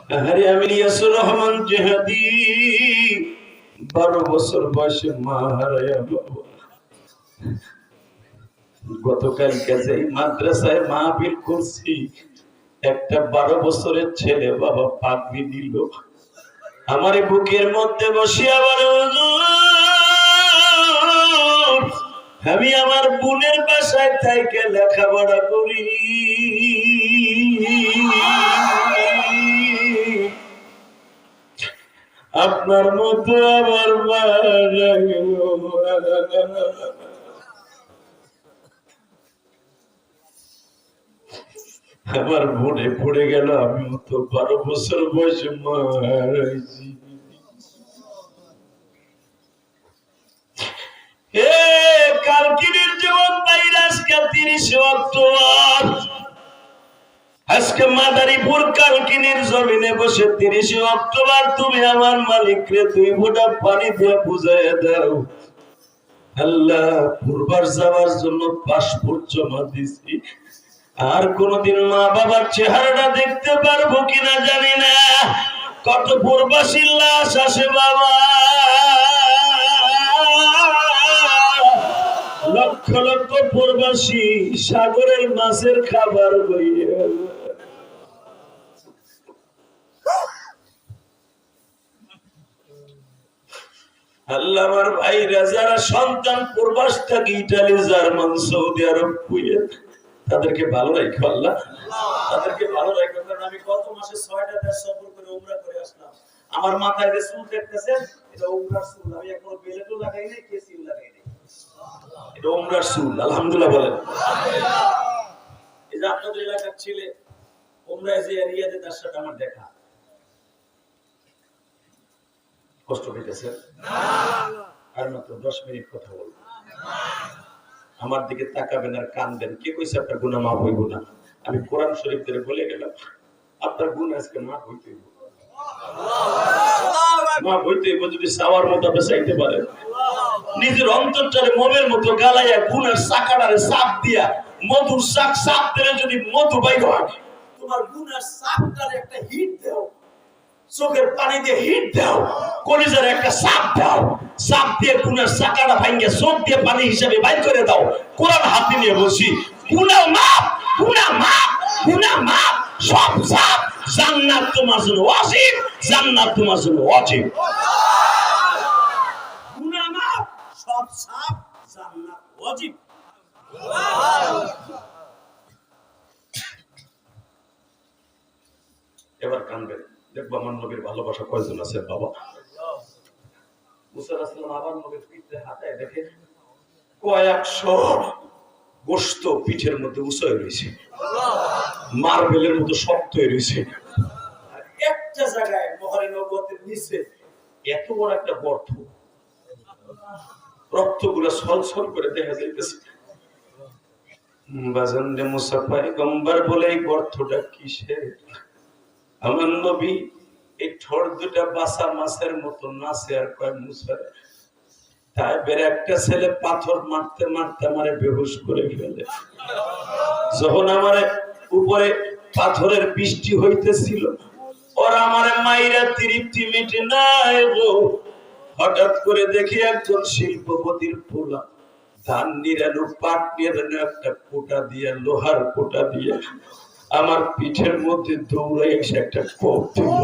আরে আমি ইয়াসুর রহমান জেহাদি 12 বছর বয়সে মা হারায়া বাবা। গতকালকে যে মাদ্রাসায় মাহফিল করছি, একটা 12 বছরের ছেলে বাবা পাগড়ি নিল আমার বুকের মধ্যে বসে। আবার আমি আমার বোনের বাসায় থেকে লেখাপড়া করি, আপনার মতো আমার মা আমার মনে পড়ে গেল আমিও তো 12 বছর বয়সে মারা গেছি। কালকিনির জীবন বাইরে আজকে 30 অক্টোবর, আজকে মাদারীপুর কালকিনির জমিনে বসে 30 অক্টোবর তুমি আমার মালিক রে 2 ফোঁটা পানি দিয়ে বুঝাইয়া দাও। আল্লাহ পূর্বার যাওয়ার জন্য পাসপোর্ট জমা দিছি, আর কোনদিন মা বাবার চেহারাটা দেখতে পারবো কিনা জানি না। কত প্রবাসীর লাশ আসে বাবা, লক্ষ লক্ষ প্রবাসী সাগরের মাছের খাবার হইয়া। আল্লাহ আমার ভাইরা যারা সন্তান প্রবাস থেকে ইটালি, জার্মান, সৌদি আরব, কুয়েত, তাদেরকে ভালো রাখো আল্লাহ, তাদেরকে ভালো রাখো। কারণ আমি গত মাসে 6টা দেশ সফর করে উমরা করে আসলাম। আমার মাথায় যে চুল দেখতেছেন এটা উমরার চুল, আমি এখনো বেলেটও লাগাই নাই, কেসিও লাগাই নাই, এটা উমরার চুল। আলহামদুলিল্লাহ বলেন। এই যে আপনাদের এলাকার ছেলে উমরায় যে রিয়াদে, তার সাথে আমার দেখা। কষ্ট পেতেছে না? আর মাত্র 10 মিনিট কথা বলবো। আমার দিকে তাকাবেন আর কানবেন। কে কইছে আপনার গুনাহ মাফ হইব না? আমি কোরআন শরীফ ধরে বলে গেলাম, আপনার গুনাহ আজকে মাফ হইতে হইব। মাফ হইতে হইব যদি চাওয়ার মতো আপনি চাইতে পারেন। নিজের অন্তরটারে মোমের মতো গালাইয়া গুনার চাকাটারে চাপ দিয়া মধুর চাক চাপ দিলে যদি মধু বাইর হয়, তোমার গুনার চাপটারে একটা হিট দাও, চোখের পানি দিয়ে হিট দাও, কলিজার একটা চাপ দাও, চাপ দিয়ে গুনার চাকাটা ভাঙিয়ে চোখ দিয়ে পানি হিসাবে বাইর করে দাও। কোরআন হাতে নিয়ে বসি, গুনাহ মাফ, গুনাহ মাফ, গুনাহ মাফ, সব চাপ জান্নাত তোমার জন্য ওয়াজিব, জান্নাত তোমার জন্য ওয়াজিব। গুনাহ মাফ, সব চাপ জান্নাত ওয়াজিব। এবার কানবেন, দেখবো আমার নবীর ভালোবাসা কয়জন আছে বাবা। মুসা আলাইহিস সালাম আবার নবীর পিঠে হাতায় দেখে কয়েকশো গোশত পিঠের মধ্যে উঁচয় রয়েছে, মার্বেলের মতো শক্ত হয়ে রয়েছে। একটা জায়গায় মহরে নবুয়তের নিচে এত বড় একটা গর্ত, রক্তগুলো ছলছল করে দেখা যাইতেছে। বাজান রে মুসা পয়গম্বর বলে এই গর্তটা কিসের? আমার নবী এই ঠোঁট দুটা বাসা মাছের মতো নাচে আর কয় মুসা। তাই বের একটা ছেলে পাথর মারতে মারতে আমারে বেহুশ করে ফেলে। যখন আমার উপরে পাথরের বৃষ্টি হইতেছিল, ওরা আমারে মাইরা তৃপ্তি মিটে নাই গো। হঠাৎ করে দেখি একজন শিল্পপতির পোলা ধান নিরানো, পাট নিরানো একটা কোটা দিয়ে, লোহার কোটা দিয়ে আমার পিঠের মধ্যে দৌড়ে এসে একটা কোপ দিল।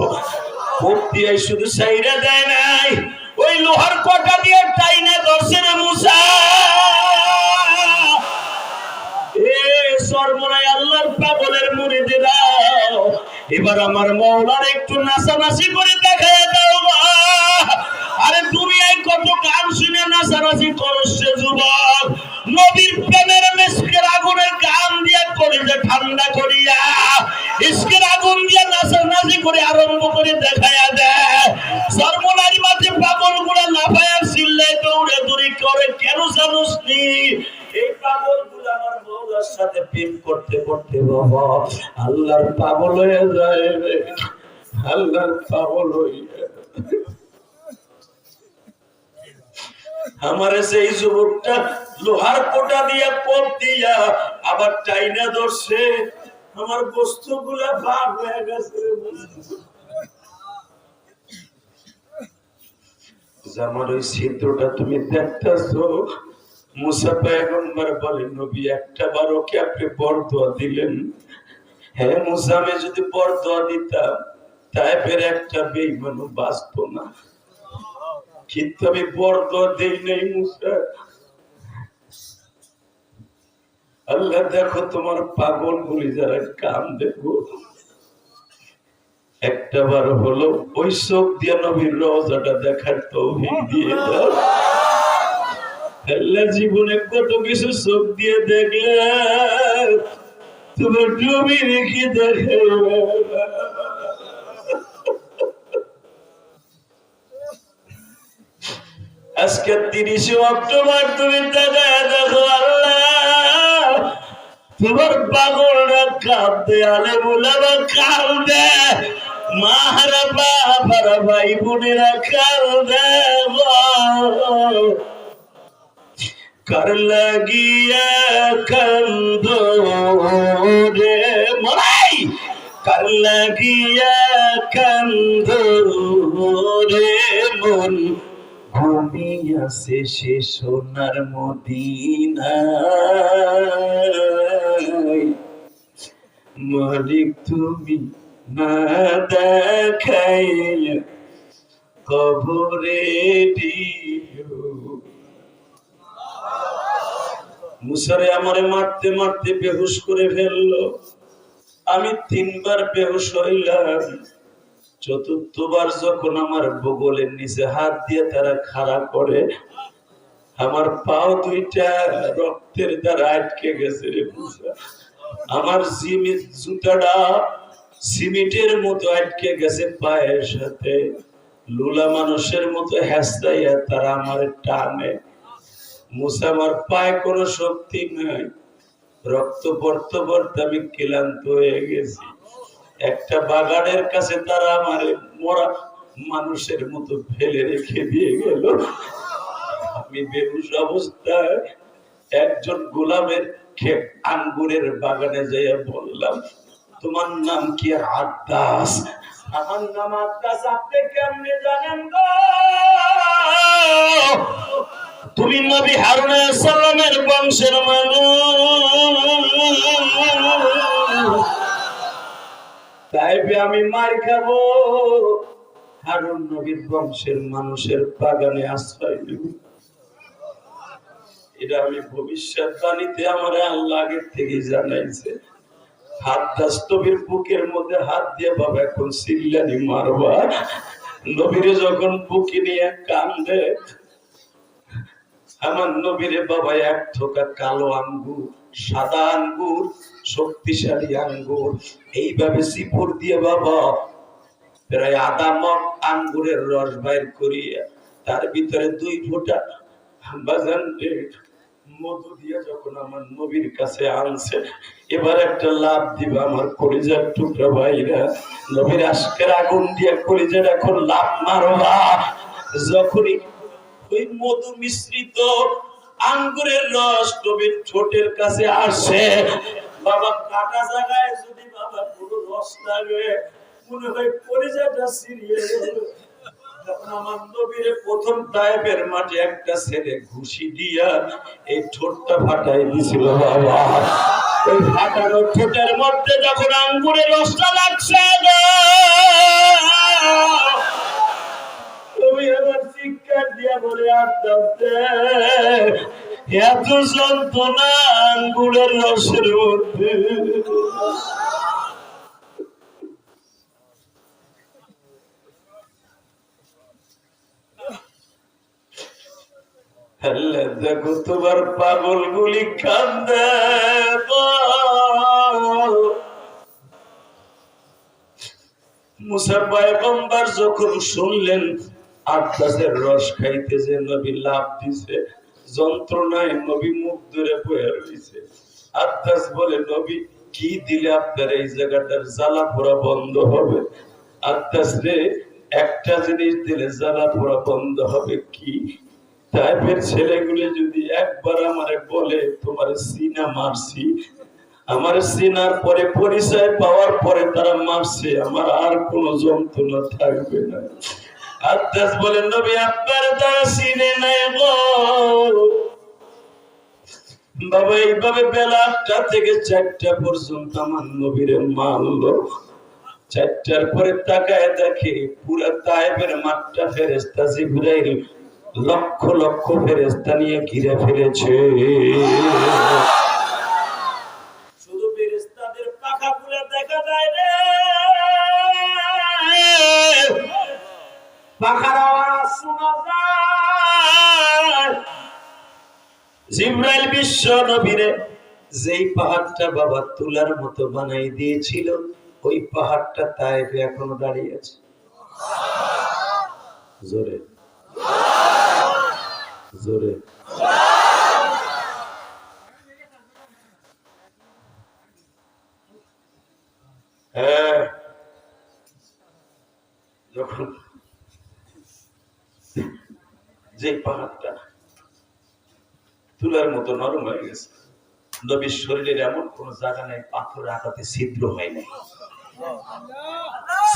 কোপ দিয়ে শুধু সাইরা দেয় নাই, ওই লোহার কোটা দিয়ে টাইনে ধরছে রে মুসা। সর্বনাই আল্লাহর পাগলের মুরিদেরা, এবার আমার মওলার একটু নাচানাচি করে দেখায় দাও। আরে দুনিয়ায় কত গান শুনে নাচানাচি করছে যুবক, নবীর প্রেমের মিশকের আগুনের গান দিয়ে কলিজা ঠান্ডা করিয়া ইশকের আগুন দিয়ে নাচানাচি করে আরম্ভ করে দেখায়া দেয়। সর্বনারী মাঝে পাগল গুলা লাফায়ার চিল্লায় দৌড়ে দৌড়ি করে, কেন জানোস নি? এই পাগল গুলা আমার মওলার সাথে প্রেম করতে করতে বাবা আল্লাহর পাগল হয়ে যায়, আল্লাহর পাগল হয়ে। আমার সেই যুবকটা লোহার কোটা দিয়া কোপ দিয়া আবার টাইনা ধরছে, আমার বস্তুগুলা ভাগ হয়ে গেছে। আমার ওই ছিদ্রটা তুমি দেখতেছো? মুসা পয়গম্বর বলেন, নবী একটা বারও কি আপনি বরদোয়া দিলেন? হ্যাঁ মুসা, আমি যদি বরদোয়া দিতাম তাইপের একটা বেঈমানও বাঁচতো না, কিন্তু আমি বরদোয়া দেই নাই মুসা। আল্লাহ দেখো তোমার পাগল গুলি যারা কাম দেখো, একটা বার হলো ওই চোখ দিয়ে নবীর রওজাটা দেখার তৌফিক দিয়ে দাও। আল্লাহ জীবনে কত কিছু চোখ দিয়ে দেখলে, তোমার নবী রেখে দেখে। আজকে 30 অক্টোবর তুমি দেখো আল্লাহ, তোমার পাগলরা কাঁদে, আলে বুলাবা কাঁদে, মাহারা বাবারা ভাই বোনেরা কাঁদে। কার লাগিয়া কান্দো রে মলাই, কার লাগিয়া কান্দো রে মন, ঘুমিয়াছে সে সোনার মদিনায়। মালিক তুমি না দেখাইয়া কবরে দিও। মুসারে আমারে মারতে মারতে বেহুশ করে ফেললো। আমি 3 বার বেহুশ হইলাম। চতুর্থবার যখন আমার বগলের নিচে হাত দিয়ে তারা খাড়া করে, আমার পাও 2টা রক্তের দ্বারা আটকে গেছে রে মুসা। আমার জুতাটা সিমেন্টের মতো আটকে গেছে পায়ের সাথে, লুলা মানুষের মতো হেঁচড়াইয়া তারা আমার টানে। মুসা, আমার পায়ে কোনো শক্তি নাই, রক্ত পড়তে পড়তে আমি ক্লান্ত হয়ে গেছি। একটা বাগানের কাছে তারা আমার মরা মানুষের মতো ফেলে রেখে দিয়ে গেল। আমি বেহুশ অবস্থায় একজন গোলামের আঙ্গুরের বাগানে যাইয়া বললাম, তোমার নাম কি? আদ্দাস। আমার নাম আদ্দাস। আপনি কেমনে জানেন গো? তুমি নবী হারুন আলাইহিস সালামের বংশের মানুষ, তাই আমি মার খাবো। হারুন নবীর বংশের মানুষের বাগানে আশ্রয় নেব, এটা আমি ভবিষ্যৎবাণীতে আমার আল্লাহ আগের থেকে জানাইছে। আদ্দাস নবীর বুকের মধ্যে হাত দিয়ে, বাবা এখন চিল্লানি মারবা। নবীরে যখন বুকে নিয়ে কান্দে, আমার নবীরে বাবা এক থোকা কালো আঙ্গুর, সাদা আঙ্গুর, শক্তিশালী আঙ্গুর, এইভাবে চিপুর দিয়ে বাবা প্রায় আধা মগ আঙ্গুরের রস বাইর করিয়া তার ভিতরে 2 ফোঁটা বাজান মধু দিয়ে যখন আমার নবীর কাছে আনছে, এবার একটা লাভ দিবা আমার কলিজার টুকরা ভাইরা। নবীর আজকের আগুন দিয়ে কলিজার এখন লাভ মারবা। যখনই ওই মধু মিশ্রিত আঙ্গুরের রস নবীর ঠোঁটের কাছে আসে, বাবা কাটা জায়গায় যদি বাবা পুরো রস লাগে, মনে হয় কলিজাটা ছিঁড়িয়ে গেল। আমার নবীরে প্রথম তায়েফের মাঠে একটা ছেলে ঘুষি দিয়া এই ঠোঁটটা ফাটাই দিছিল বাবা। ওই ফাটানো ঠোঁটের মধ্যে যখন আঙ্গুরের রসটা লাগছে, তুমি আমার চিৎকার দিয়া বলে আস্তে এত যন্ত্রণা আঙ্গুরের রসের মধ্যে। দেখো তোমার পাগল গুলি কান্দে। মুসা পয়গম্বর যখন শুনলেন আদ্দাসের রস খাইতে যে নবী লাভ দিছে, যন্ত্রণায় নবী মুখ ধরে বয়ে রয়েছে। আদ্দাস বলে, নবী কি দিলে আপনার এই জায়গাটার জ্বালা পোড়া বন্ধ হবে? আদ্দাস রে, একটা জিনিস দিলে জ্বালা পোড়া বন্ধ হবে। কি? তাইপের ছেলেগুলো যদি একবার আমারে বলে তোমার সিনা মারছি, আমার সিনার পরে পরিচয় পাওয়ার পরে তারা মারছে, আমার আর কোন যন্ত্রণা থাকবে না। আদাস বলেন নবী আপনার দ্বারা চিনে নাই গো বাবা। এইভাবে বেলা 8টা থেকে 4টা পর্যন্ত আমার নবীরে মারলো। 4টার পরে তাকায় দেখে পুরা তায়েফের মাঠটা ফেরেশতা জিবরাইল লক্ষ লক্ষ ফেরেশতা নিয়ে ঘিরে ফেলেছে। শুধু ফেরেশতাদের পাখাগুলো দেখা যায় না, পাখার আওয়াজ শোনা যায়। জিবরাইল বিশ্ব নবীরে যেই পাহাড়টা বাবা তুলার মতো বানাই দিয়েছিল, ওই পাহাড়টা তায়েফে এখনো দাঁড়িয়ে আছে। জোরে জোরে হ্যাঁ। যখন যে পাহাড়টা তুলার মতো নরম হয়ে গেছে, নবীর শরীরের এমন কোন জায়গা নাই পাথরের আঘাতে ছিদ্র হয় নাই,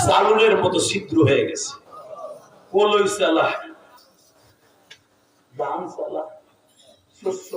চালুনের মতো ছিদ্র হয়ে গেছে। কলই চালা, ধান চালা, শস্য